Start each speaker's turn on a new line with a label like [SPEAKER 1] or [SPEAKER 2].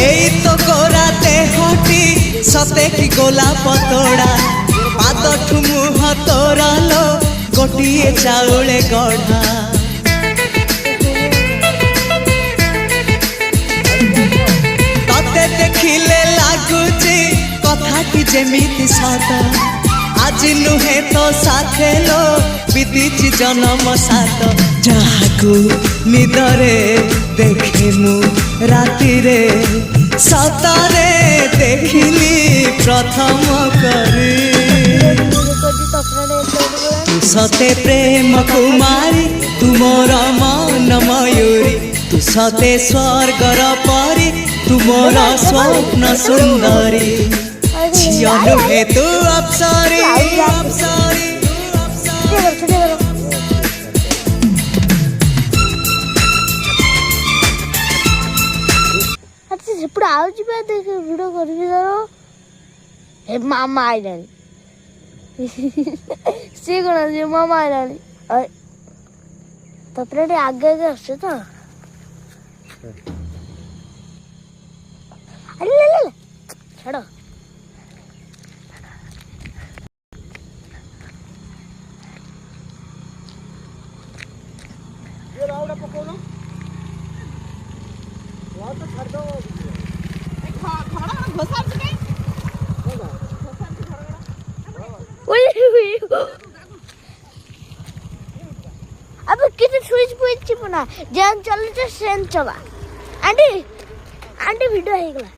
[SPEAKER 1] এই তো গোরাতে হটি সতে কি গোলাপ তোড়া পাদঠু মুহ তোরালো গোটিয়ে চাউলে গড়া ততে দেখিলে লাগুছি কথাটি যেমিতি সত আজি নুহে তো সাথে লো বিদিছি জনম সাত যাহাকু নিদরে দেখে মু রাতিরে সতরে দেখিলি প্রথম করে তু সতে প্রেম কুমারী তুমর মন ময়ূরী তু সতে স্বর্গর পরি তুমর স্বপ্ন সুন্দরী ঝিও নুহে তু অপ্সরী অপ্সরী
[SPEAKER 2] ఇప్పుడు ఆలోచిపోతే వీడియో కొరిగిదారు మా అమ్మ ఆడాలి సిగ్గున్నది మా అమ్మ ఆడాలి తప్పటి ఆగ్గాగా వస్తుందా అల్లెల్ల చడ अब किती स्विच पुढची पुन्हा जेवण चालू सेन चला आंटी आंटी व्हिडिओ ऐकला